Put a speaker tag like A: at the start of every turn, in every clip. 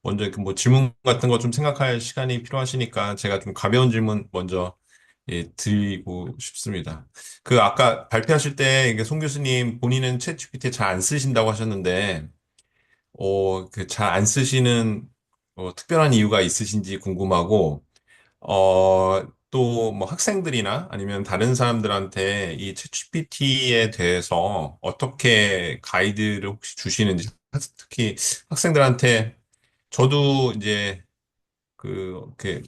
A: 먼저 그 뭐 질문 같은 거 좀 생각할 시간이 필요하시니까 제가 좀 가벼운 질문 먼저 예, 드리고 싶습니다. 그 아까 발표하실 때 이게 송 교수님 본인은 챗GPT 잘 안 쓰신다고 하셨는데 그 잘 안 쓰시는 특별한 이유가 있으신지 궁금하고 또 뭐 학생들이나 아니면 다른 사람들한테 이 챗GPT에 대해서 어떻게 가이드를 혹시 주시는지 특히 학생들한테 저도 이제 이렇게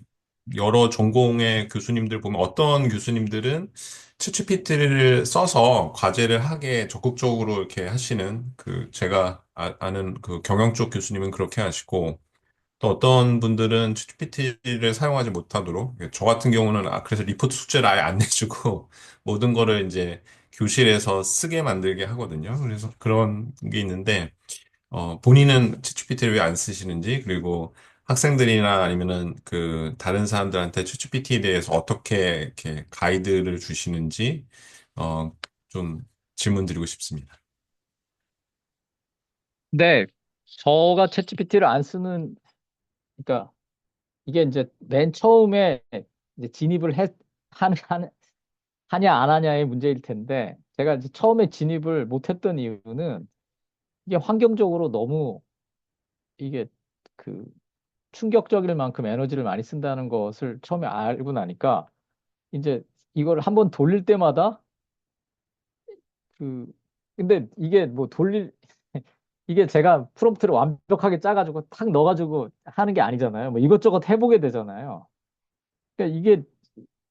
A: 여러 전공의 교수님들 보면 어떤 교수님들은 챗GPT를 써서 과제를 하게 적극적으로 이렇게 하시는 제가 아는 그 경영 쪽 교수님은 그렇게 하시고 또 어떤 분들은 챗GPT를 사용하지 못하도록 저 같은 경우는 그래서 리포트 숙제를 아예 안 내주고 모든 거를 이제 교실에서 쓰게 만들게 하거든요. 그래서 그런 게 있는데 본인은 챗GPT를 왜 안 쓰시는지, 그리고 학생들이나 아니면은 다른 사람들한테 챗GPT에 대해서 어떻게 이렇게 가이드를 주시는지, 어, 좀 질문 드리고 싶습니다.
B: 근데 저가 챗GPT를 안 쓰는, 그러니까 이게 이제 맨 처음에 이제 진입을 하냐 안 하냐의 문제일 텐데, 제가 이제 처음에 진입을 못했던 이유는 이게 환경적으로 너무 이게 그 충격적일 만큼 에너지를 많이 쓴다는 것을 처음에 알고 나니까 이제 이걸 한번 돌릴 때마다 그 근데 이게 뭐 이게 제가 프롬프트를 완벽하게 짜가지고 탁 넣어가지고 하는 게 아니잖아요. 뭐 이것저것 해보게 되잖아요. 그러니까 이게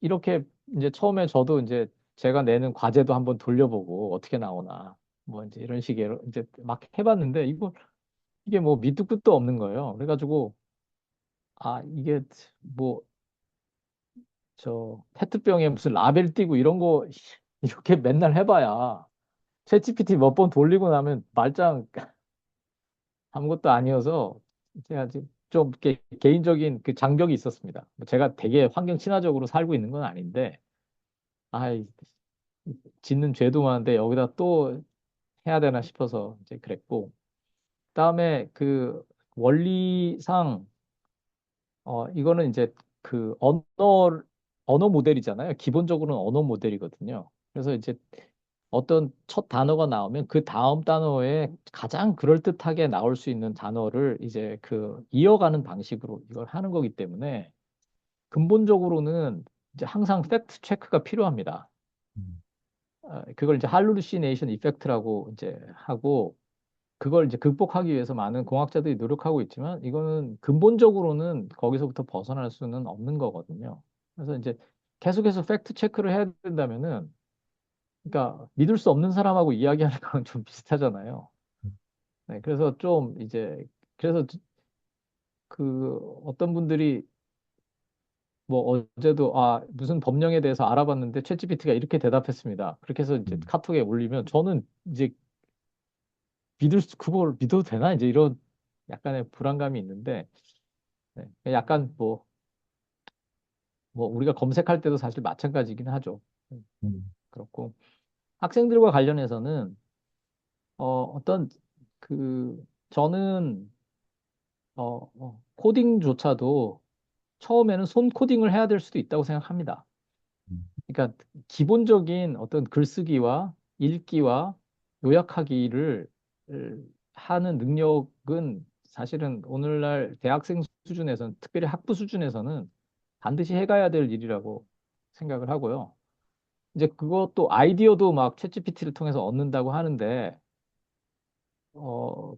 B: 이렇게 이제 처음에 저도 이제 제가 내는 과제도 한번 돌려보고 어떻게 나오나 뭐 이제 이런 식으로 이제 막 해봤는데 이게 뭐 밑도 끝도 없는 거예요. 그래가지고 아 이게 뭐 저 페트병에 무슨 라벨 띄고 이런 거 이렇게 맨날 해봐야 챗GPT 몇 번 돌리고 나면 말짱 아무것도 아니어서 제가 좀 개인적인 그 장벽이 있었습니다. 뭐 제가 되게 환경 친화적으로 살고 있는 건 아닌데 아 짓는 죄도 많은데 여기다 또 해야 되나 싶어서 이제 그랬고 그다음에 그 원리상 이거는 이제 그 언어 모델이잖아요. 기본적으로는 언어 모델이거든요. 그래서 이제 어떤 첫 단어가 나오면 그 다음 단어에 가장 그럴듯하게 나올 수 있는 단어를 이제 그 이어가는 방식으로 이걸 하는 거기 때문에 근본적으로는 이제 항상 팩트 체크가 필요합니다. 그걸 이제 할루시네이션 이펙트라고 이제 하고 그걸 이제 극복하기 위해서 많은 공학자들이 노력하고 있지만 이거는 근본적으로는 거기서부터 벗어날 수는 없는 거거든요. 그래서 이제 계속해서 팩트 체크를 해야 된다면은 그러니까 믿을 수 없는 사람하고 이야기하는 거랑 좀 비슷하잖아요. 네, 그래서 좀 이제 그래서 그 어떤 분들이 뭐 어제도 무슨 법령에 대해서 알아봤는데 챗GPT가 이렇게 대답했습니다. 그렇게 해서 이제 카톡에 올리면 저는 이제 그걸 믿어도 되나 이제 이런 약간의 불안감이 있는데 네, 약간 뭐 우리가 검색할 때도 사실 마찬가지긴 하죠. 그렇고 학생들과 관련해서는 어떤 저는 코딩조차도 처음에는 손 코딩을 해야 될 수도 있다고 생각합니다. 그러니까 기본적인 어떤 글쓰기와 읽기와 요약하기를 하는 능력은 사실은 오늘날 대학생 수준에서는, 특별히 학부 수준에서는 반드시 해가야 될 일이라고 생각을 하고요. 이제 그것도 아이디어도 막 챗GPT를 통해서 얻는다고 하는데,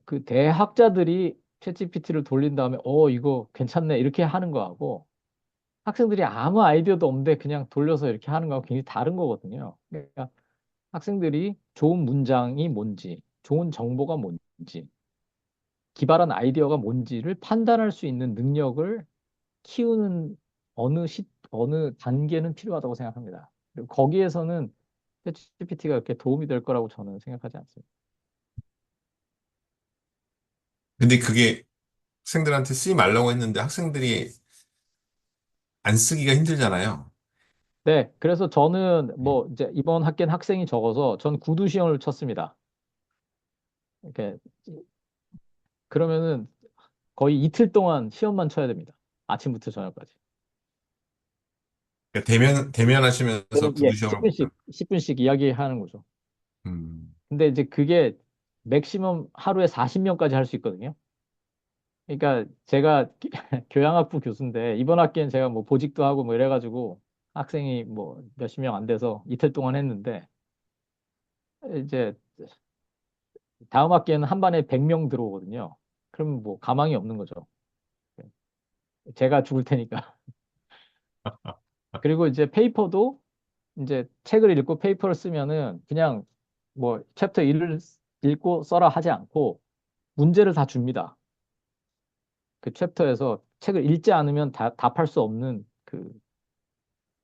B: 그 대학자들이 챗GPT를 돌린 다음에, 이거 괜찮네. 이렇게 하는 거하고, 학생들이 아무 아이디어도 없는데 그냥 돌려서 이렇게 하는 거하고 굉장히 다른 거거든요. 그러니까 학생들이 좋은 문장이 뭔지, 좋은 정보가 뭔지, 기발한 아이디어가 뭔지를 판단할 수 있는 능력을 키우는 어느 단계는 필요하다고 생각합니다. 그리고 거기에서는 챗GPT가 그렇게 도움이 될 거라고 저는 생각하지 않습니다.
A: 근데 그게 학생들한테 쓰지 말라고 했는데 학생들이 안 쓰기가 힘들잖아요.
B: 네, 그래서 저는
A: 네.
B: 뭐 이제 이번 학기엔 학생이 적어서 전 구두 시험을 쳤습니다. 이렇게 그러면은 거의 이틀 동안 시험만 쳐야 됩니다. 아침부터 저녁까지.
A: 그러니까 대면하시면서
B: 예,
A: 구두 시험을 본다.
B: 10분씩 이야기하는 거죠.
A: 음,
B: 근데 이제 그게 맥시멈 하루에 40명까지 할 수 있거든요. 그러니까 제가 교양학부 교수인데 이번 학기엔 제가 뭐 보직도 하고 뭐 이래가지고 학생이 뭐 몇십 명 안 돼서 이틀 동안 했는데 이제 다음 학기에는 한 반에 100명 들어오거든요. 그럼 뭐 가망이 없는 거죠. 제가 죽을 테니까. 그리고 이제 페이퍼도 이제 책을 읽고 페이퍼를 쓰면은 그냥 뭐 챕터 1을 읽고 써라 하지 않고 문제를 다 줍니다. 그 챕터에서 책을 읽지 않으면 답할 수 없는 그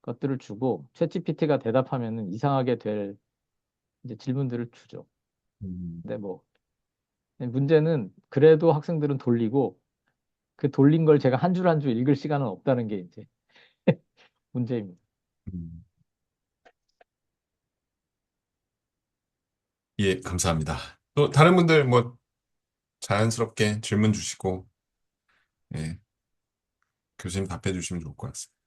B: 것들을 주고 챗GPT가 대답하면은 이상하게 될 이제 질문들을 주죠.
A: 음,
B: 근데 뭐 문제는 그래도 학생들은 돌리고 그 돌린 걸 제가 한 줄 한 줄 읽을 시간은 없다는 게 이제 문제입니다.
A: 음. 예, 감사합니다. 또 다른 분들 뭐 자연스럽게 질문 주시고, 예, 교수님 답해 주시면 좋을 것 같습니다.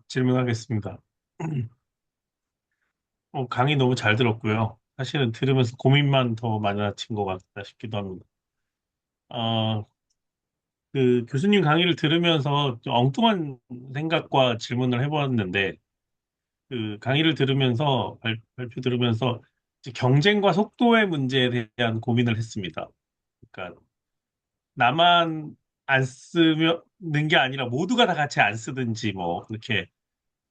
C: 질문하겠습니다. 강의 너무 잘 들었고요. 사실은 들으면서 고민만 더 많아진 것 같다 싶기도 합니다. 어, 그 교수님 강의를 들으면서 좀 엉뚱한 생각과 질문을 해보았는데, 그 강의를 들으면서, 발표 들으면서 이제 경쟁과 속도의 문제에 대한 고민을 했습니다. 그러니까 나만 안 쓰는 게 아니라 모두가 다 같이 안 쓰든지 뭐, 이렇게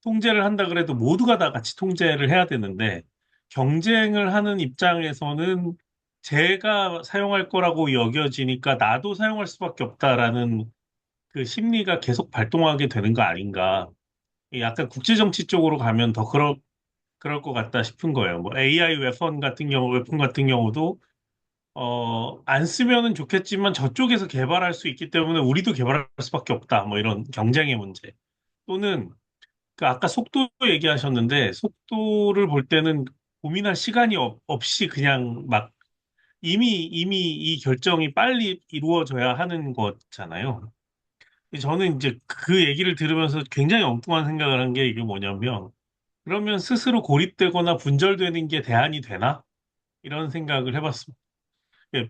C: 통제를 한다 그래도 모두가 다 같이 통제를 해야 되는데 경쟁을 하는 입장에서는 제가 사용할 거라고 여겨지니까 나도 사용할 수밖에 없다라는 그 심리가 계속 발동하게 되는 거 아닌가. 약간 국제정치 쪽으로 가면 더 그럴 것 같다 싶은 거예요. 뭐 AI 웨폰 같은 경우도 안 쓰면은 좋겠지만 저쪽에서 개발할 수 있기 때문에 우리도 개발할 수밖에 없다. 뭐 이런 경쟁의 문제. 또는 그 아까 속도 얘기하셨는데 속도를 볼 때는 고민할 시간이 없이 그냥 막 이미 이 결정이 빨리 이루어져야 하는 거잖아요. 저는 이제 그 얘기를 들으면서 굉장히 엉뚱한 생각을 한 게 이게 뭐냐면 그러면 스스로 고립되거나 분절되는 게 대안이 되나? 이런 생각을 해봤습니다. 예,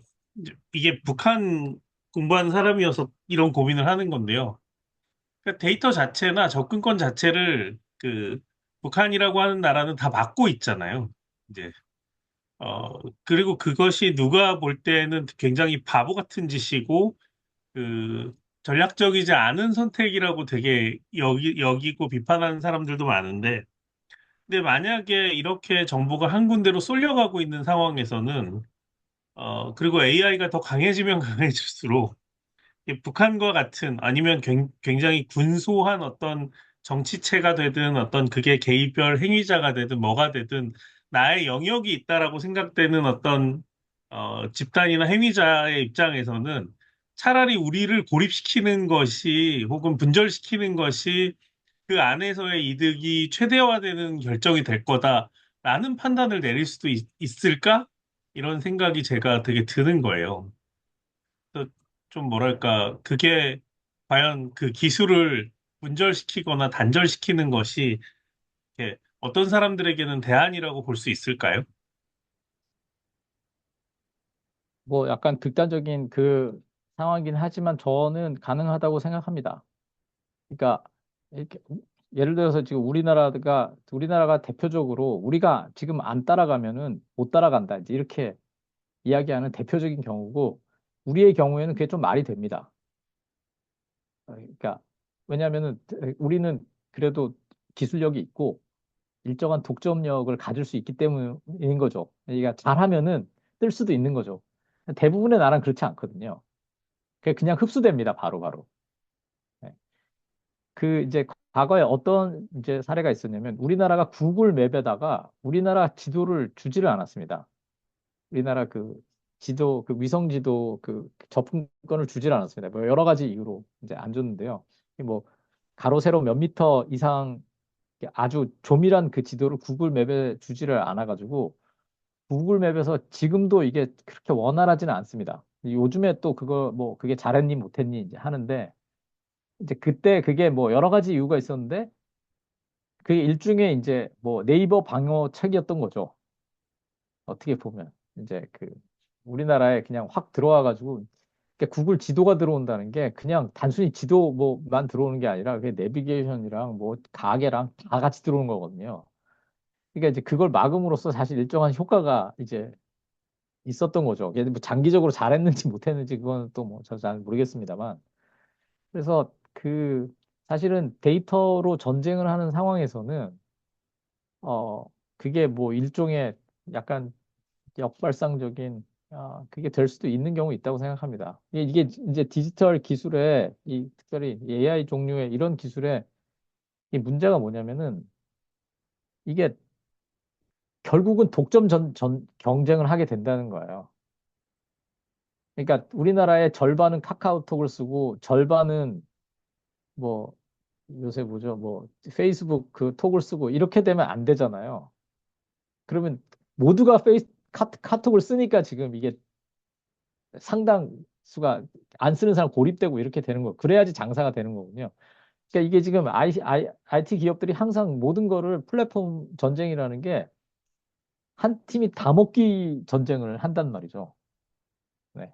C: 이게 북한 공부하는 사람이어서 이런 고민을 하는 건데요. 그러니까 데이터 자체나 접근권 자체를 그 북한이라고 하는 나라는 다 막고 있잖아요. 이제 그리고 그것이 누가 볼 때는 굉장히 바보 같은 짓이고 그 전략적이지 않은 선택이라고 되게 여기고 비판하는 사람들도 많은데 근데 만약에 이렇게 정보가 한 군데로 쏠려가고 있는 상황에서는 그리고 AI가 더 강해지면 강해질수록 이 북한과 같은 아니면 굉장히 군소한 어떤 정치체가 되든 어떤 그게 개입별 행위자가 되든 뭐가 되든 나의 영역이 있다라고 생각되는 어떤 집단이나 행위자의 입장에서는 차라리 우리를 고립시키는 것이 혹은 분절시키는 것이 그 안에서의 이득이 최대화되는 결정이 될 거다라는 판단을 내릴 수도 있을까? 이런 생각이 제가 되게 드는 거예요. 좀 뭐랄까, 그게 과연 그 기술을 분절시키거나 단절시키는 것이 어떤 사람들에게는 대안이라고 볼 수 있을까요?
B: 뭐 약간 극단적인 그 상황이긴 하지만 저는 가능하다고 생각합니다. 그러니까 이렇게 예를 들어서 지금 우리나라가 대표적으로 우리가 지금 안 따라가면은 못 따라간다. 이제 이렇게 이야기하는 대표적인 경우고 우리의 경우에는 그게 좀 말이 됩니다. 그러니까 왜냐하면은 우리는 그래도 기술력이 있고 일정한 독점력을 가질 수 있기 때문인 거죠. 그러니까 잘하면은 뜰 수도 있는 거죠. 대부분의 나라는 그렇지 않거든요. 그냥 흡수됩니다. 바로바로. 네. 그 이제 과거에 어떤 이제 사례가 있었냐면 우리나라가 구글 맵에다가 우리나라 지도를 주지를 않았습니다. 우리나라 그 지도 그 위성 지도 그 접근권을 주질 않았습니다. 뭐 여러 가지 이유로 이제 안 줬는데요. 뭐 가로 세로 몇 미터 이상 아주 조밀한 그 지도를 구글 맵에 주지를 않아가지고 구글 맵에서 지금도 이게 그렇게 원활하지는 않습니다. 요즘에 또 그거 뭐 그게 잘했니 못했니 이제 하는데 이제 그때 그게 뭐 여러 가지 이유가 있었는데 그게 일종의 이제 뭐 네이버 방어책이었던 거죠. 어떻게 보면 이제 그 우리나라에 그냥 확 들어와가지고 구글 지도가 들어온다는 게 그냥 단순히 지도 뭐만 들어오는 게 아니라 그게 내비게이션이랑 뭐 가게랑 다 같이 들어오는 거거든요. 그러니까 이제 그걸 막음으로써 사실 일정한 효과가 이제 있었던 거죠. 이게 뭐 장기적으로 잘했는지 못했는지 그건 또 뭐 저 잘 모르겠습니다만. 그래서 그 사실은 데이터로 전쟁을 하는 상황에서는 어 그게 뭐 일종의 약간 역발상적인 그게 될 수도 있는 경우 있다고 생각합니다. 이게 이제 디지털 기술의 이 특별히 AI 종류의 이런 기술의 이 문제가 뭐냐면은 이게 결국은 독점 경쟁을 하게 된다는 거예요. 그러니까 우리나라의 절반은 카카오톡을 쓰고 절반은 뭐 요새 뭐죠? 뭐 페이스북 그 톡을 쓰고 이렇게 되면 안 되잖아요. 그러면 모두가 카톡을 쓰니까 지금 이게 상당수가 안 쓰는 사람 고립되고 이렇게 되는 거. 그래야지 장사가 되는 거군요. 그러니까 이게 지금 IT 기업들이 항상 모든 거를 플랫폼 전쟁이라는 게 한 팀이 다 먹기 전쟁을 한단 말이죠. 네.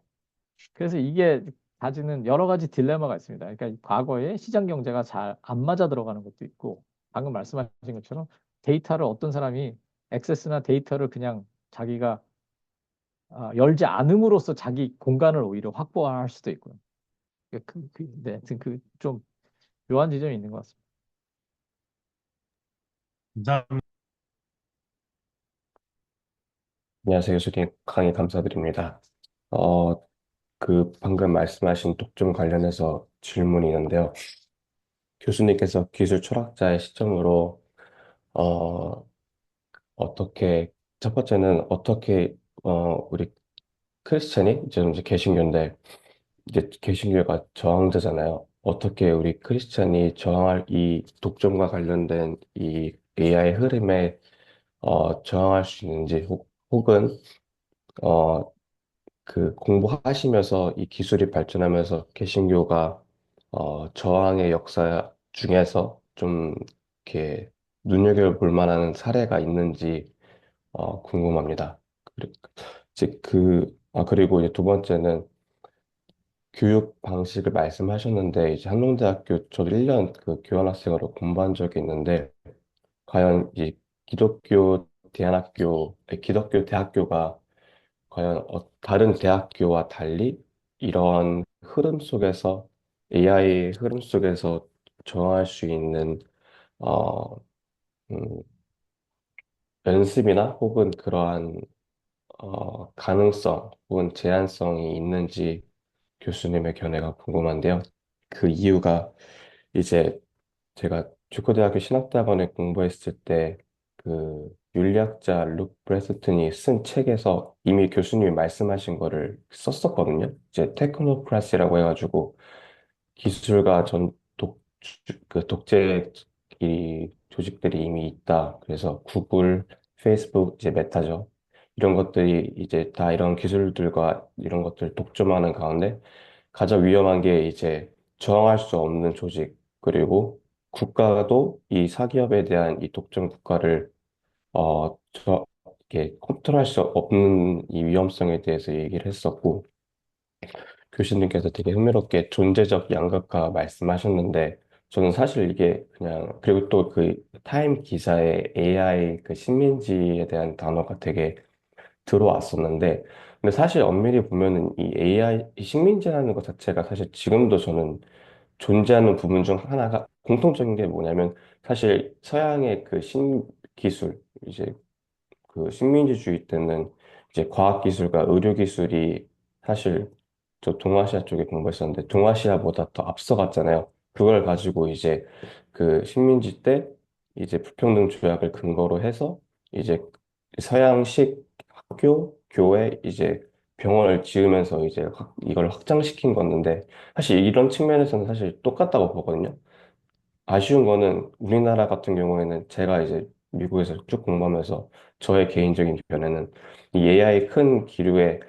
B: 그래서 이게 가지는 여러 가지 딜레마가 있습니다. 그러니까 과거에 시장 경제가 잘 안 맞아 들어가는 것도 있고, 방금 말씀하신 것처럼 데이터를 어떤 사람이 액세스나 데이터를 그냥 자기가 열지 않음으로써 자기 공간을 오히려 확보할 수도 있고요. 네, 하여튼 그좀 묘한 지점이 있는 것 같습니다.
C: 감사합니다.
D: 안녕하세요. 교수님 강의 감사드립니다. 어, 방금 말씀하신 독점 관련해서 질문이 있는데요. 교수님께서 기술 철학자의 시점으로, 어, 어떻게, 첫 번째는 어떻게, 우리 크리스찬이, 이제 개신교인데, 이제 개신교가 저항자잖아요. 어떻게 우리 크리스찬이 저항할 이 독점과 관련된 이 AI 흐름에, 저항할 수 있는지, 혹은, 어, 공부하시면서 이 기술이 발전하면서 개신교가 저항의 역사 중에서 좀 이렇게 눈여겨볼 만한 사례가 있는지 궁금합니다. 그리- 그리고 이제 두 번째는 교육 방식을 말씀하셨는데 이제 한동대학교 저도 1년 그 교환학생으로 공부한 적이 있는데 과연 이 기독교 대학교가 과연 다른 대학교와 달리 이런 흐름 속에서 AI 흐름 속에서 정할 수 있는 어, 음, 연습이나 혹은 그러한 가능성 혹은 제한성이 있는지 교수님의 견해가 궁금한데요. 그 이유가 이제 제가 주코대학교 신학대학원에 공부했을 때 그 윤리학자 룩 브레스튼이 쓴 책에서 이미 교수님이 말씀하신 거를 썼었거든요. 이제 테크노크라시라고 해가지고 기술과 그 독재 이 조직들이 이미 있다. 그래서 구글, 페이스북, 이제 메타죠. 이런 것들이 이제 다 이런 기술들과 이런 것들 독점하는 가운데 가장 위험한 게 이제 저항할 수 없는 조직, 그리고 국가도 이 사기업에 대한 이 독점 국가를, 이렇게 컨트롤할 수 없는 이 위험성에 대해서 얘기를 했었고, 교수님께서 되게 흥미롭게 존재적 양극화 말씀하셨는데, 저는 사실 이게 그냥, 그리고 또 그 타임 기사에 AI 그 식민지에 대한 단어가 되게 들어왔었는데, 근데 사실 엄밀히 보면은 이 AI, 이 식민지라는 것 자체가 사실 지금도 저는 존재하는 부분 중 하나가 공통적인 게 뭐냐면 사실 서양의 그 신기술, 이제 그 식민지주의 때는 이제 과학기술과 의료기술이 사실 저 동아시아 쪽에 공부했었는데 동아시아보다 더 앞서갔잖아요. 그걸 가지고 이제 그 식민지 때 이제 불평등 조약을 근거로 해서 이제 서양식 학교, 교회, 이제 병원을 지으면서 이제 이걸 확장시킨 건데 사실 이런 측면에서는 사실 똑같다고 보거든요. 아쉬운 거는 우리나라 같은 경우에는 제가 이제 미국에서 쭉 공부하면서 저의 개인적인 견해는 이 AI 큰 기류에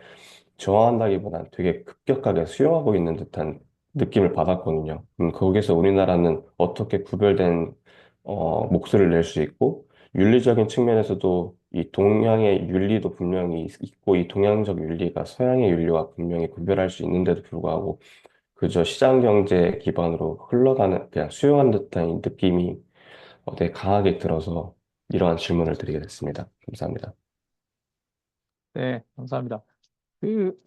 D: 저항한다기보단 되게 급격하게 수용하고 있는 듯한 느낌을 받았거든요. 거기서 우리나라는 어떻게 구별된 목소리를 낼 수 있고 윤리적인 측면에서도 이 동양의 윤리도 분명히 있고 이 동양적 윤리가 서양의 윤리와 분명히 구별할 수 있는데도 불구하고 그저 시장 경제 기반으로 흘러가는 그냥 수용한 듯한 이 느낌이 되게 강하게 들어서 이러한 질문을 드리게 됐습니다. 감사합니다.
B: 네, 감사합니다. 그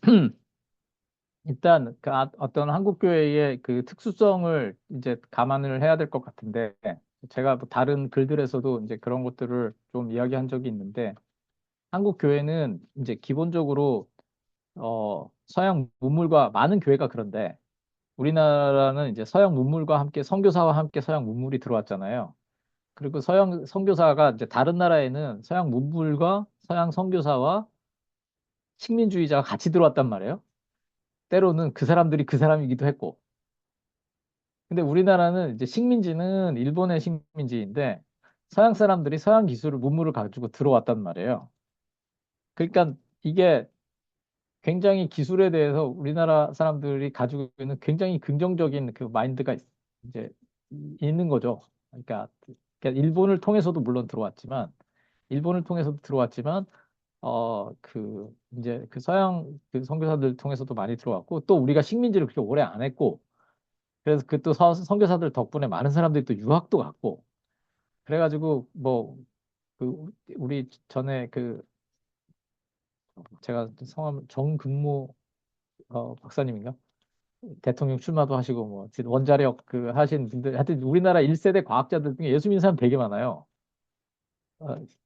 B: 일단 어떤 한국 교회의 그 특수성을 이제 감안을 해야 될 것 같은데 제가 뭐 다른 글들에서도 이제 그런 것들을 좀 이야기한 적이 있는데 한국 교회는 이제 기본적으로 서양 문물과 많은 교회가 그런데 우리나라는 이제 서양 문물과 함께 선교사와 함께 서양 문물이 들어왔잖아요. 그리고 서양 선교사가 이제 다른 나라에는 서양 문물과 서양 선교사와 식민주의자가 같이 들어왔단 말이에요. 때로는 그 사람들이 그 사람이기도 했고. 근데 우리나라는 이제 식민지는 일본의 식민지인데 서양 사람들이 서양 기술을 문물을 가지고 들어왔단 말이에요. 그러니까 이게 굉장히 기술에 대해서 우리나라 사람들이 가지고 있는 굉장히 긍정적인 그 마인드가 이제 있는 거죠. 그러니까 일본을 통해서도 물론 들어왔지만 일본을 통해서도 들어왔지만 이제 그 서양 그 선교사들 통해서도 많이 들어왔고 또 우리가 식민지를 그렇게 오래 안 했고 그래서 그 또 선교사들 덕분에 많은 사람들이 또 유학도 갔고 그래가지고 뭐 그 우리 전에 그 제가 성함 정근모 박사님인가? 대통령 출마도 하시고 뭐 원자력 그 하신 분들 하여튼 우리나라 1세대 과학자들 중에 예수 믿는 사람 되게 많아요.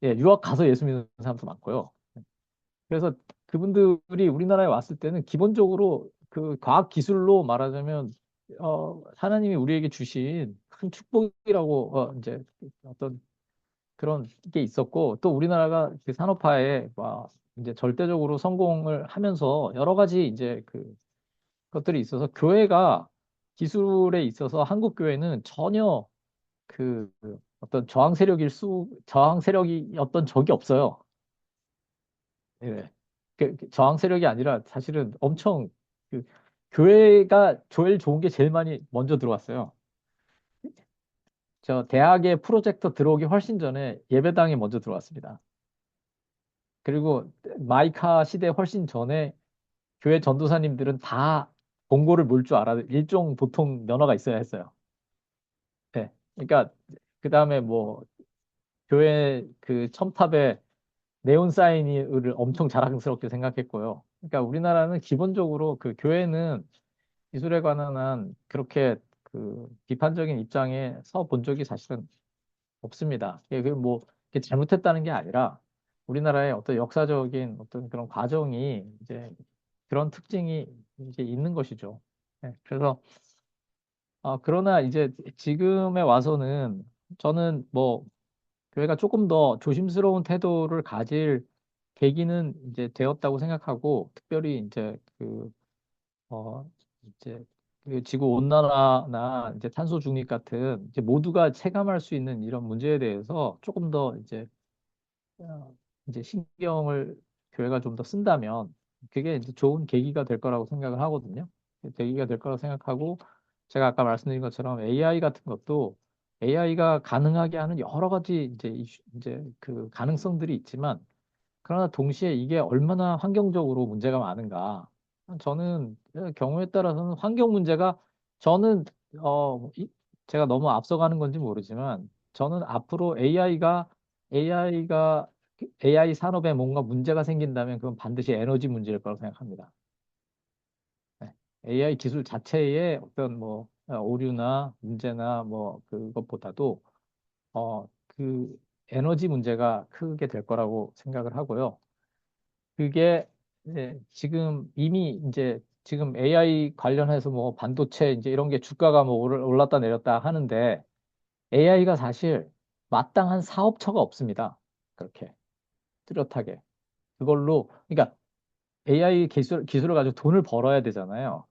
B: 예, 유학 가서 예수 믿는 사람도 많고요. 그래서 그분들이 우리나라에 왔을 때는 기본적으로 그 과학 기술로 말하자면 하나님이 우리에게 주신 큰 축복이라고 이제 어떤 그런 게 있었고 또 우리나라가 그 산업화에 막 이제 절대적으로 성공을 하면서 여러 가지 이제 그 것들이 있어서 교회가 기술에 있어서 한국 교회는 전혀 그 어떤 저항 세력이었던 적이 없어요. 예. 저항 세력이 아니라 사실은 엄청 그 교회가 제일 좋은 게 제일 많이 먼저 들어왔어요. 저 대학에 프로젝터 들어오기 훨씬 전에 예배당에 먼저 들어왔습니다. 그리고 마이카 시대 훨씬 전에 교회 전도사님들은 다 공고를 물 줄 알아 일종 보통 면허가 있어야 했어요. 네. 그러니까 그 다음에 뭐 교회 그 첨탑에 네온 사인을 엄청 자랑스럽게 생각했고요. 그러니까 우리나라는 기본적으로 그 교회는 기술에 관한 한 그렇게 그 비판적인 입장에 서 본 적이 사실은 없습니다. 이게 그뭐 잘못했다는 게 아니라 우리나라의 어떤 역사적인 어떤 그런 과정이 이제 그런 특징이 이제 있는 것이죠. 네, 그래서 그러나 이제 지금에 와서는 저는 뭐 교회가 조금 더 조심스러운 태도를 가질 계기는 이제 되었다고 생각하고 특별히 이제 이제 그 지구 온난화나 이제 탄소 중립 같은 이제 모두가 체감할 수 있는 이런 문제에 대해서 조금 더 어, 이제 신경을 교회가 좀 더 쓴다면 그게 이제 좋은 계기가 될 거라고 생각을 하거든요. 계기가 될 거라고 생각하고 제가 아까 말씀드린 것처럼 AI 같은 것도 AI가 가능하게 하는 여러 가지 이제 그 가능성들이 있지만 그러나 동시에 이게 얼마나 환경적으로 문제가 많은가. 저는 경우에 따라서는 환경 문제가 저는 제가 너무 앞서가는 건지 모르지만 저는 앞으로 AI가 AI 산업에 뭔가 문제가 생긴다면 그건 반드시 에너지 문제일 거라고 생각합니다. 네. AI 기술 자체의 어떤 뭐 오류나 문제나 뭐 그것보다도 그 에너지 문제가 크게 될 거라고 생각을 하고요. 그게 지금 이미 이제 지금 AI 관련해서 뭐 반도체 이제 이런 게 주가가 뭐 올랐다 내렸다 하는데 AI가 사실 마땅한 사업처가 없습니다. 그렇게 뚜렷하게. 그걸로 그러니까 AI 기술을 가지고 돈을 벌어야 되잖아요.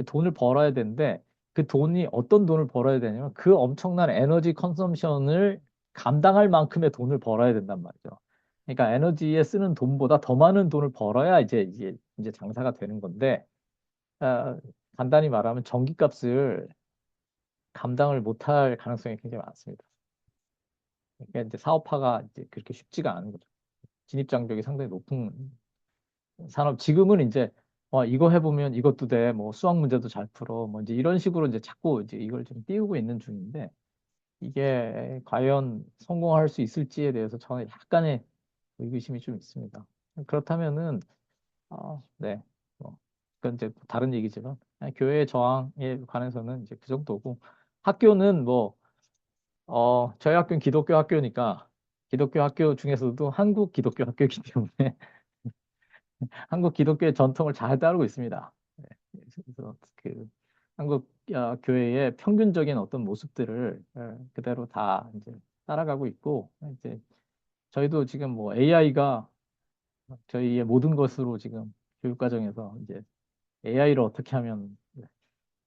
B: 돈을 벌어야 되는데 그 돈이 어떤 돈을 벌어야 되냐면 그 엄청난 에너지 컨섬션을 감당할 만큼의 돈을 벌어야 된단 말이죠. 그러니까 에너지에 쓰는 돈보다 더 많은 돈을 벌어야 이제 장사가 되는 건데 아, 간단히 말하면 전기값을 감당을 못할 가능성이 굉장히 많습니다. 그러니까 이제 사업화가 이제 그렇게 쉽지가 않은 거죠. 진입 장벽이 상당히 높은 산업. 지금은 이제 이거 해보면 이것도 돼, 뭐 수학 문제도 잘 풀어, 뭐 이제 이런 식으로 이제 자꾸 이제 이걸 좀 띄우고 있는 중인데 이게 과연 성공할 수 있을지에 대해서 저는 약간의 의구심이 좀 있습니다. 그렇다면은 네, 뭐 그건 이제 다른 얘기지만 그냥 교회 저항에 관해서는 이제 그 정도고 학교는 뭐 저희 학교는 기독교 학교니까 기독교 학교 중에서도 한국 기독교 학교이기 때문에 한국 기독교의 전통을 잘 따르고 있습니다. 네, 그래서 그 한국 교회의 평균적인 어떤 모습들을 그대로 다 이제 따라가고 있고 이제 저희도 지금 뭐 AI가 저희의 모든 것으로 지금 교육 과정에서 이제 AI를 어떻게 하면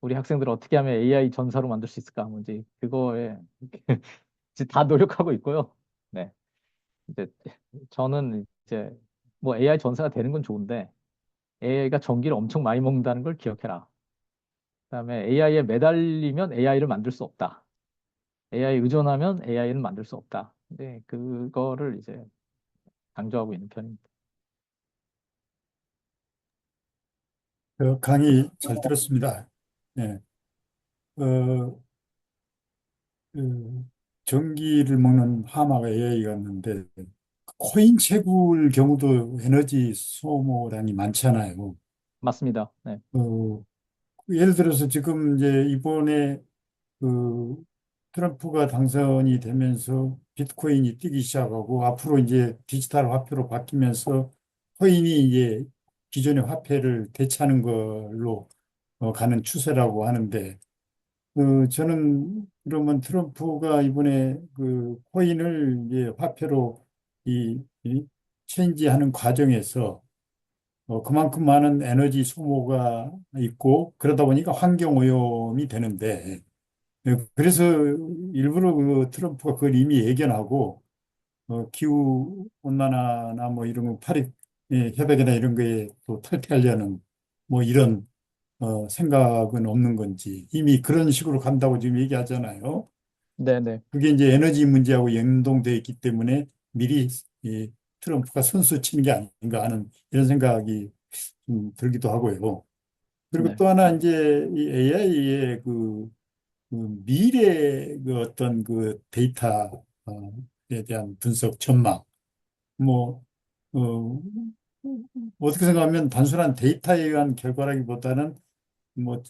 B: 우리 학생들을 어떻게 하면 AI 전사로 만들 수 있을까? 뭐 이제 그거에 이제 다 노력하고 있고요. 네, 이제 저는 이제 뭐 AI 전사가 되는 건 좋은데 AI가 전기를 엄청 많이 먹는다는 걸 기억해라. 그다음에 AI에 매달리면 AI를 만들 수 없다. AI 의존하면 AI는 만들 수 없다. 근데 그거를 이제 강조하고 있는 편입니다.
E: 강의 잘 들었습니다. 네. 어, 그 전기를 먹는 하마가 AI가 있는데 코인 채굴 경우도 에너지 소모량이 많잖아요.
B: 맞습니다. 네,
E: 어, 예를 들어서 지금 이제 이번에 그 트럼프가 당선이 되면서 비트코인이 뛰기 시작하고 앞으로 이제 디지털 화폐로 바뀌면서 코인이 이제 기존의 화폐를 대체하는 걸로 가는 추세라고 하는데 저는 그러면 트럼프가 이번에 그 코인을 이제 화폐로 이 체인지하는 과정에서 그만큼 많은 에너지 소모가 있고 그러다 보니까 환경 오염이 되는데 그래서 일부러 그 트럼프가 그걸 이미 예견하고 기후 온난화나 뭐 이런 거 파리 협약이나 이런 거에 또 탈퇴하려는 뭐 이런 생각은 없는 건지 이미 그런 식으로 간다고 지금 얘기하잖아요.
B: 네, 네,
E: 그게 이제 에너지 문제하고 연동되어 있기 때문에 미리 이 트럼프가 선수 치는 게 아닌가 하는 이런 생각이 좀 들기도 하고요. 그리고
B: 네,
E: 또 하나 이제 이 AI의 그 미래 그 어떤 그 데이터에 대한 분석 전망 뭐 어, 어떻게 생각하면 단순한 데이터에 의한 결과라기보다는 뭐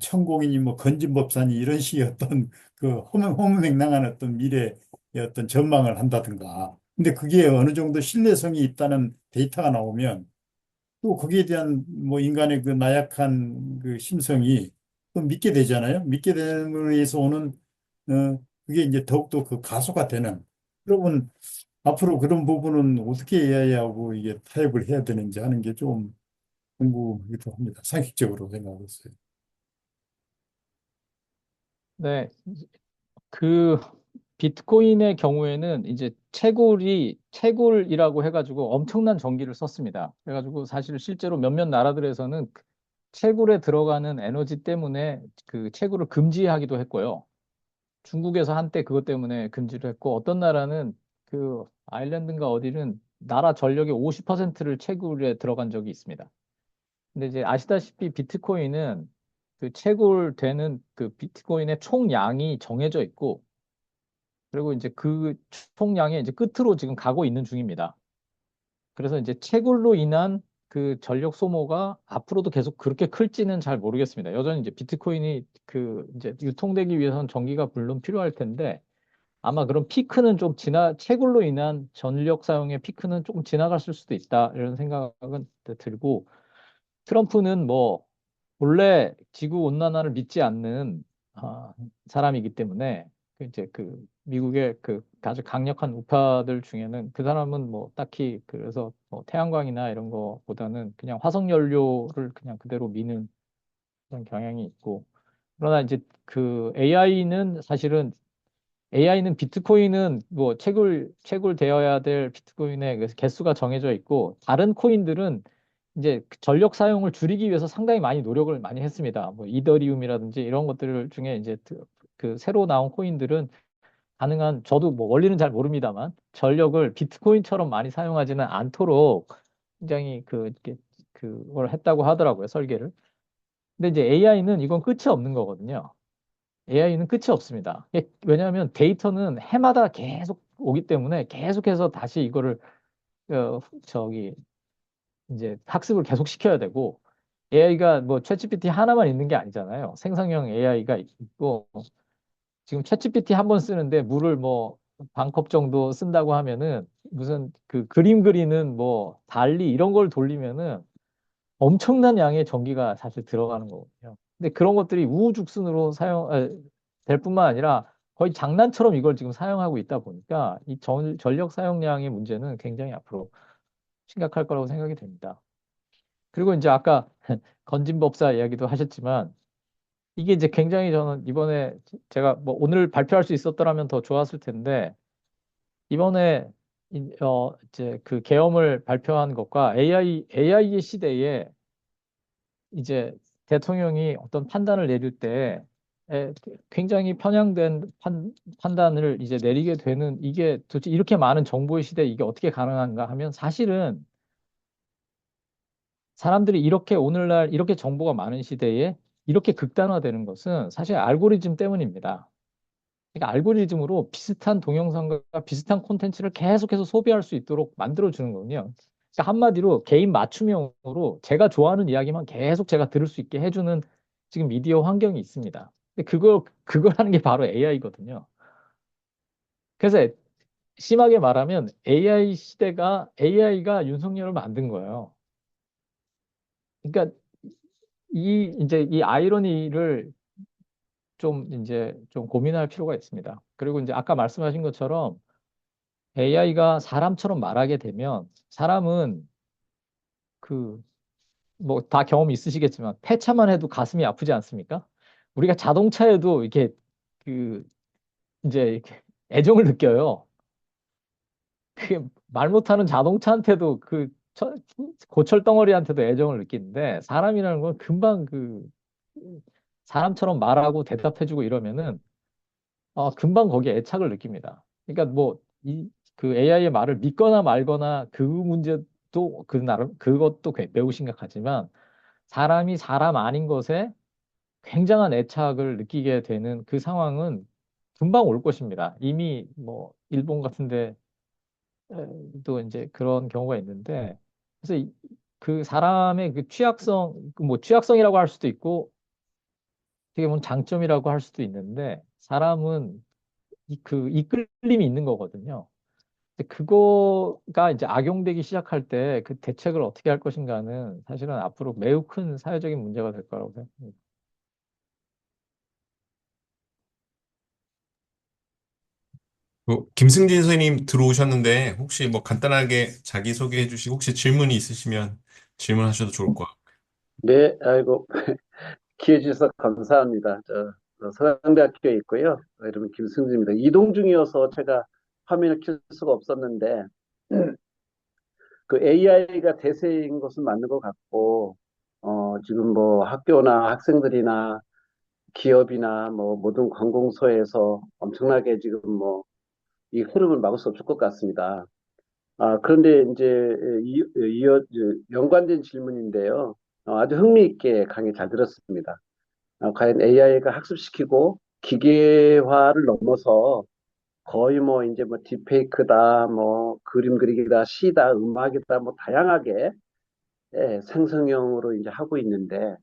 E: 천공이니 뭐 건진법사니 이런 식의 어떤 그 호명호명맹랑한 어떤 미래의 어떤 전망을 한다든가. 근데 그게 어느 정도 신뢰성이 있다는 데이터가 나오면 또 거기에 대한 뭐 인간의 그 나약한 그 심성이 또 믿게 되잖아요. 믿게 됨으로 해서 오는 그게 이제 더욱더 그 가소가 되는. 여러분 앞으로 그런 부분은 어떻게 AI하고 이게 타협을 해야 되는지 하는 게 좀 궁금하기도 합니다. 상식적으로 생각하고 있어요.
B: 네. 그 비트코인의 경우에는 이제 채굴이라고 해가지고 엄청난 전기를 썼습니다. 그래가지고 사실 실제로 몇몇 나라들에서는 그 채굴에 들어가는 에너지 때문에 그 채굴을 금지하기도 했고요. 중국에서 한때 그것 때문에 금지를 했고 어떤 나라는 그 아일랜드인가 어디는 나라 전력의 50%를 채굴에 들어간 적이 있습니다. 근데 이제 아시다시피 비트코인은 그 채굴되는 그 비트코인의 총량이 정해져 있고 그리고 이제 그 총량의 이제 끝으로 지금 가고 있는 중입니다. 그래서 이제 채굴로 인한 그 전력 소모가 앞으로도 계속 그렇게 클지는 잘 모르겠습니다. 여전히 이제 비트코인이 그 이제 유통되기 위해서는 전기가 물론 필요할 텐데 아마 그런 피크는 좀 채굴로 인한 전력 사용의 피크는 조금 지나갔을 수도 있다 이런 생각은 들고 트럼프는 뭐 본래 지구 온난화를 믿지 않는 사람이기 때문에 이제 그 미국의 그 아주 강력한 우파들 중에는 그 사람은 뭐 딱히 그래서 뭐 태양광이나 이런 거보다는 그냥 화석 연료를 그냥 그대로 미는 그런 경향이 있고 그러나 이제 그 AI는 비트코인은 뭐 채굴 되어야 될 비트코인의 그 개수가 정해져 있고 다른 코인들은 이제 그 전력 사용을 줄이기 위해서 상당히 많이 노력을 많이 했습니다. 뭐 이더리움이라든지 이런 것들 중에 이제 그 새로 나온 코인들은 가능한 저도 뭐 원리는 잘 모릅니다만 전력을 비트코인처럼 많이 사용하지는 않도록 굉장히 그걸 했다고 하더라고요, 설계를. 근데 이제 AI는 이건 끝이 없는 거거든요. AI는 끝이 없습니다. 왜냐하면 데이터는 해마다 계속 오기 때문에 계속해서 다시 이거를 저기 이제 학습을 계속 시켜야 되고 AI가 뭐 챗GPT 하나만 있는 게 아니잖아요. 생성형 AI가 있고 지금 챗GPT 한 번 쓰는데 물을 뭐 반컵 정도 쓴다고 하면은 무슨 그 그림 그리는 뭐 달리 이런 걸 돌리면은 엄청난 양의 전기가 사실 들어가는 거거든요. 근데 그런 것들이 우후죽순으로 될 뿐만 아니라 거의 장난처럼 이걸 지금 사용하고 있다 보니까 이 전력 사용량의 문제는 굉장히 앞으로 심각할 거라고 생각이 됩니다. 그리고 이제 아까 건진법사 이야기도 하셨지만 이게 이제 굉장히 저는 이번에 제가 뭐 오늘 발표할 수 있었더라면 더 좋았을 텐데 이번에 이제 그 계엄을 발표한 것과 AI의 시대에 이제 대통령이 어떤 판단을 내릴 때 굉장히 편향된 판단을 이제 내리게 되는 이게 도대체 이렇게 많은 정보의 시대에 이게 어떻게 가능한가 하면 사실은 사람들이 이렇게 오늘날 이렇게 정보가 많은 시대에 이렇게 극단화되는 것은 사실 알고리즘 때문입니다. 그러니까 알고리즘으로 비슷한 동영상과 비슷한 콘텐츠를 계속해서 소비할 수 있도록 만들어주는 거군요. 그러니까 한마디로 개인 맞춤형으로 제가 좋아하는 이야기만 계속 제가 들을 수 있게 해주는 지금 미디어 환경이 있습니다. 근데 그걸 하는 게 바로 AI거든요. 그래서 심하게 말하면 AI가 윤석열을 만든 거예요. 그러니까 이제 이 아이러니를 좀 이제 좀 고민할 필요가 있습니다. 그리고 이제 아까 말씀하신 것처럼 AI가 사람처럼 말하게 되면 사람은 그 뭐 다 경험 있으시겠지만 폐차만 해도 가슴이 아프지 않습니까? 우리가 자동차에도 이렇게 그 이제 이렇게 애정을 느껴요. 그게 말 못하는 자동차한테도 고철 덩어리한테도 애정을 느끼는데 사람이라는 건 금방 사람처럼 말하고 대답해주고 이러면은 금방 거기에 애착을 느낍니다. 그러니까 뭐, 그 AI의 말을 믿거나 말거나 그 문제도 그 나름, 그것도 매우 심각하지만 사람이 사람 아닌 것에 굉장한 애착을 느끼게 되는 그 상황은 금방 올 것입니다. 이미 뭐, 일본 같은데 또 이제 그런 경우가 있는데 그래서 그 사람의 그 뭐 취약성이라고 할 수도 있고 어떻게 보면 장점이라고 할 수도 있는데 사람은 이끌림이 있는 거거든요. 근데 그거가 이제 악용되기 시작할 때 그 대책을 어떻게 할 것인가는 사실은 앞으로 매우 큰 사회적인 문제가 될 거라고 생각합니다.
A: 김승진 선생님 들어오셨는데 혹시 뭐 간단하게 자기소개해 주시고 혹시 질문이 있으시면 질문하셔도 좋을 것 같아요.
F: 네, 아이고, 기회 주셔서 감사합니다. 서강대학교에 있고요. 이름은 김승주입니다. 이동 중이어서 제가 화면을 켤 수가 없었는데, 그 AI가 대세인 것은 맞는 것 같고, 지금 뭐 학교나 학생들이나 기업이나 뭐 모든 관공서에서 엄청나게 지금 뭐 이 흐름을 막을 수 없을 것 같습니다. 그런데 이제 연관된 질문인데요. 아주 흥미있게 강의 잘 들었습니다. 과연 AI가 학습시키고 기계화를 넘어서 거의 뭐 이제 뭐 딥페이크다, 뭐 그림 그리기다, 시다, 음악이다, 뭐 다양하게 생성형으로 이제 하고 있는데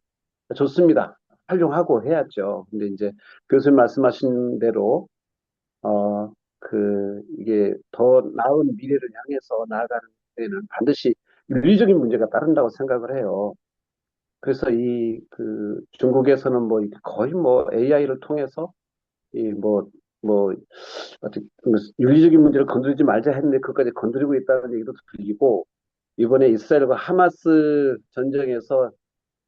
F: 좋습니다. 활용하고 해야죠. 근데 이제 교수님 말씀하신 대로 이게 더 나은 미래를 향해서 나아가는 데는 반드시 윤리적인 문제가 따른다고 생각을 해요. 그래서 중국에서는 뭐 거의 뭐 AI를 통해서 이 뭐 뭐, 어떻게, 윤리적인 문제를 건드리지 말자 했는데 그것까지 건드리고 있다는 얘기도 들리고, 이번에 이스라엘과 하마스 전쟁에서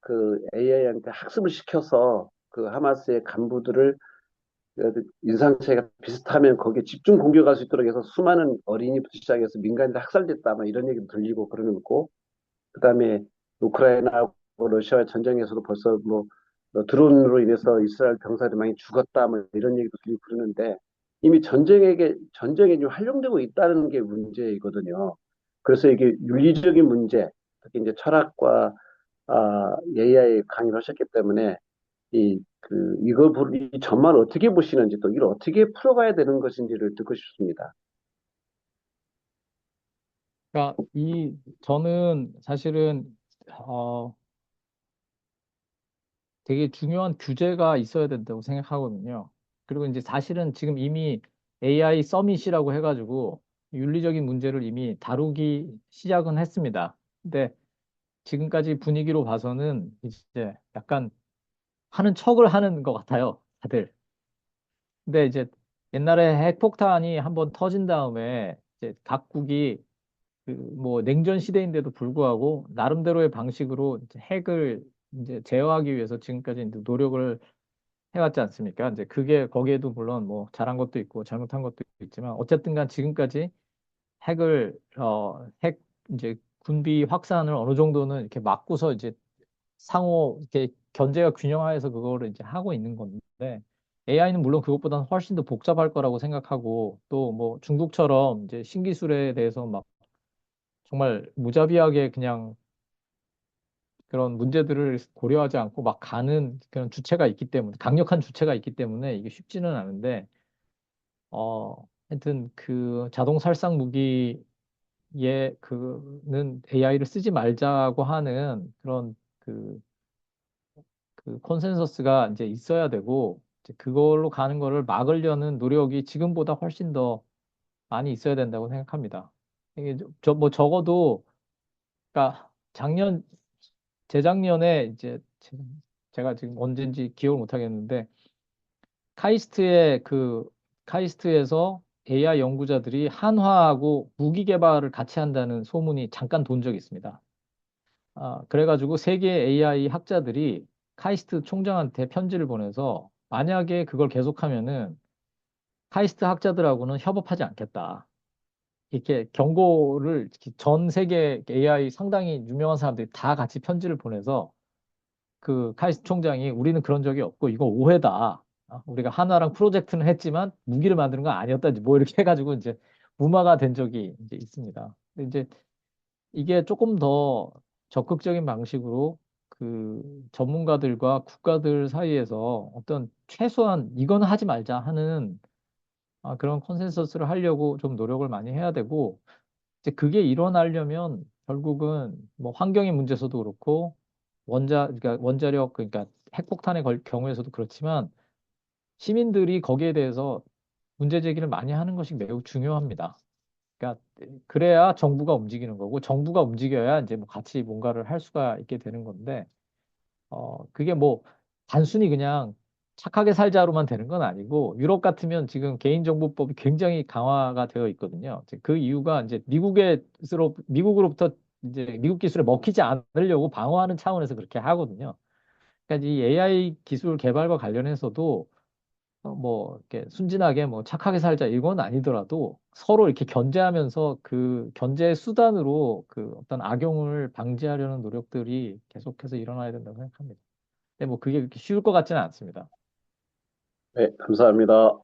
F: 그 AI한테 학습을 시켜서 그 하마스의 간부들을 인상체가 비슷하면 거기에 집중 공격할 수 있도록 해서 수많은 어린이부터 시작해서 민간인들 학살됐다, 뭐 이런 얘기도 들리고 그러는 거고, 그다음에 우크라이나하고 러시아의 전쟁에서도 벌써 뭐 드론으로 인해서 이스라엘 병사들이 많이 죽었다, 뭐 이런 얘기도 들리고 그러는데 이미 전쟁에 좀 활용되고 있다는 게 문제이거든요. 그래서 이게 윤리적인 문제, 특히 이제 철학과 AI 강의를 하셨기 때문에 이 점만 어떻게 보시는지 또 이걸 어떻게 풀어가야 되는 것인지를 듣고 싶습니다.
B: 그러니까 저는 사실은 어, 되게 중요한 규제가 있어야 된다고 생각하거든요. 그리고 이제 사실은 지금 이미 AI 서밋이라고 해가지고 윤리적인 문제를 이미 다루기 시작은 했습니다. 근데 지금까지 분위기로 봐서는 이제 약간 하는 척을 하는 것 같아요, 다들. 근데 이제 옛날에 핵폭탄이 한번 터진 다음에 이제 각국이 그 뭐 냉전 시대인데도 불구하고 나름대로의 방식으로 이제 핵을 이제 제어하기 위해서 지금까지 이제 노력을 해왔지 않습니까? 이제 그게 거기에도 물론 뭐 잘한 것도 있고 잘못한 것도 있지만 어쨌든 간 지금까지 핵 이제 군비 확산을 어느 정도는 이렇게 막고서 이제 상호 이렇게 견제가 균형하에서 그거를 이제 하고 있는 건데 AI는 물론 그것보다는 훨씬 더 복잡할 거라고 생각하고 또 뭐 중국처럼 이제 신기술에 대해서 막 정말 무자비하게 그냥 그런 문제들을 고려하지 않고 막 가는 그런 주체가 있기 때문에 강력한 주체가 있기 때문에 이게 쉽지는 않은데 하여튼 그 자동 살상 무기에 그는 AI를 쓰지 말자고 하는 그런 그 콘센서스가 이제 있어야 되고 이제 그걸로 가는 거를 막으려는 노력이 지금보다 훨씬 더 많이 있어야 된다고 생각합니다. 이게 뭐 적어도 그러니까 재작년에 이제 제가 지금 언젠지 기억을 못 하겠는데 카이스트의 카이스트에서 AI 연구자들이 한화하고 무기 개발을 같이 한다는 소문이 잠깐 돈 적이 있습니다. 그래가지고 세계 AI 학자들이 카이스트 총장한테 편지를 보내서 만약에 그걸 계속하면은 카이스트 학자들하고는 협업하지 않겠다. 이렇게 경고를 이렇게 전 세계 AI 상당히 유명한 사람들이 다 같이 편지를 보내서 그 카이스트 총장이 우리는 그런 적이 없고 이거 오해다. 우리가 하나랑 프로젝트는 했지만 무기를 만드는 건 아니었다. 뭐 이렇게 해가지고 이제 무마가 된 적이 이제 있습니다. 근데 이제 이게 조금 더 적극적인 방식으로 그 전문가들과 국가들 사이에서 어떤 최소한 이건 하지 말자 하는 그런 컨센서스를 하려고 좀 노력을 많이 해야 되고 이제 그게 일어나려면 결국은 뭐 환경의 문제에서도 그렇고 그러니까 원자력 그러니까 핵폭탄의 경우에서도 그렇지만 시민들이 거기에 대해서 문제 제기를 많이 하는 것이 매우 중요합니다. 그러니까 그래야 정부가 움직이는 거고 정부가 움직여야 이제 뭐 같이 뭔가를 할 수가 있게 되는 건데 그게 뭐 단순히 그냥 착하게 살자로만 되는 건 아니고 유럽 같으면 지금 개인정보법이 굉장히 강화가 되어 있거든요. 이제 그 이유가 이제 미국으로부터 이제 미국 기술에 먹히지 않으려고 방어하는 차원에서 그렇게 하거든요. 그러니까 이 AI 기술 개발과 관련해서도 뭐 이렇게 순진하게 뭐 착하게 살자 이건 아니더라도 서로 이렇게 견제하면서 그 견제 수단으로 그 어떤 악용을 방지하려는 노력들이 계속해서 일어나야 된다고 생각합니다. 근데 뭐 그게 그렇게 쉬울 것 같지는 않습니다.
F: 네, 감사합니다.